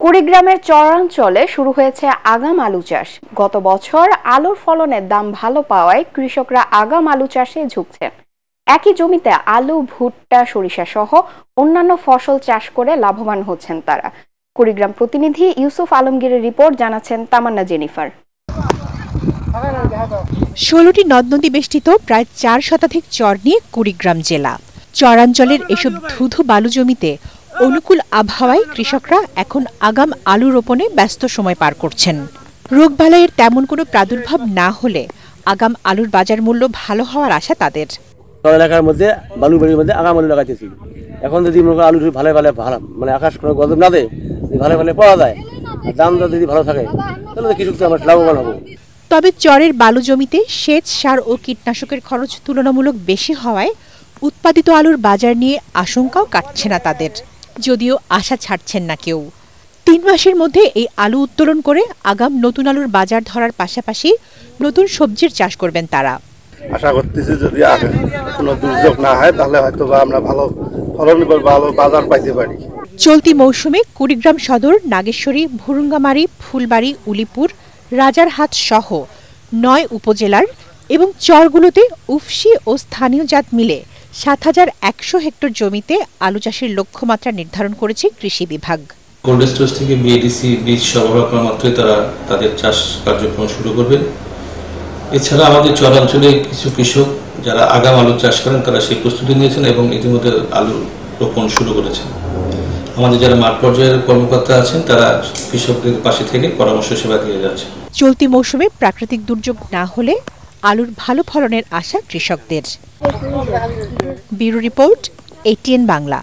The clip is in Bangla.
কুড়িগ্রামের চরাঞ্চলে শুরু হয়েছে আগাম আলু চাষ। গত বছর আলুর ফলনের দাম ভালো পাওয়ায় কৃষকরা আগাম আলু চাষে ঝুঁকছেন। একই জমিতে আলু, ভুট্টা, সরিষা সহ অন্যান্য ফসল চাষ করে লাভবান হচ্ছেন তারা। কুড়িগ্রাম প্রতিনিধি ইউসুফ আলমগীরের রিপোর্ট, জানাচ্ছেন তামান্না জেনিফার। ১৬টি নদ-নদী বেষ্টিত প্রায় ৪ শতাধিক চর নিয়ে কুড়িগ্রাম জেলা। চরাঞ্চলের এসব ধুধু বালু জমিতে অনুকূল আবহাওয়ায় কৃষকরা এখন আগাম আলু রোপণে ব্যস্ত সময় পার করছেন। রোগবালাইয়ের তেমন কোনো প্রাদুর্ভাব না হলে আগাম আলুর বাজার মূল্য ভালো হওয়ার আশা তাদের। এলাকার মধ্যে বালু বাড়ির মধ্যে আগাম আলু লাগাইতেছি। এখন যদি আলু ভালো মানে আকাশ কোনো গজব না দেয়, ভালো পাওয়া যায়, দামটা যদি ভালো থাকে তাহলে কৃষক আমরা লাভবান হবো। তবে চরের বালু জমিতে সেচ, সার ও কীটনাশকের খরচ তুলনামূলক বেশি হওয়ায় উৎপাদিত আলুর বাজার নিয়ে আশঙ্কাও কাটছে না তাদের, যদিও আশা ছাড়ছেন না কেউ। ৩ মাসের মধ্যে এই আলু উত্তোলন করে আগাম নতুন আলুর বাজার ধরার পাশাপাশি নতুন সবজির চাষ করবেন তারা। আশা করতেছি যদি কোনো দুর্যোগ না হয় তাহলে হয়তো আমরা ভালো ফলন বা ভালো বাজার পাইতে পারি। চলতি মৌসুমে কুড়িগ্রাম সদর, নাগেশ্বরী, ভুরুঙ্গামারী, ফুলবাড়ী, উলিপুর, রাজারহাট সহ ৯ উপজেলার এবং চরগুলোতে উফশি ও স্থানীয় জাত মিলে ৭,১০০ হেক্টর জমিতে আলু চাষের লক্ষ্যমাত্রা নির্ধারণ করেছে কৃষি বিভাগ। কোল্ড স্টোরেজ থেকে বিএডিসি বীজ সরবরাহ করা মাত্রই তারা তাদের চাষ কার্যক্রম শুরু করবেন। এছাড়া আমাদের চরাঞ্চলে কিছু কৃষক যারা আগাম আলু চাষ করেন তারা সেই প্রস্তুতি নিয়েছেন এবং ইতিমধ্যে আলু রোপণ শুরু করেছেন। আমাদের যারা মাঠ পর্যায়ের কর্মকর্তা আছেন তারা কৃষকদের পাশে থেকে পরামর্শ সেবা দিয়ে যাচ্ছে। চলতি মৌসুমে প্রাকৃতিক দুর্যোগ না হলে আলুর ভালো ফলনের আশা কৃষকদের। Bureau report, ATN Bangla.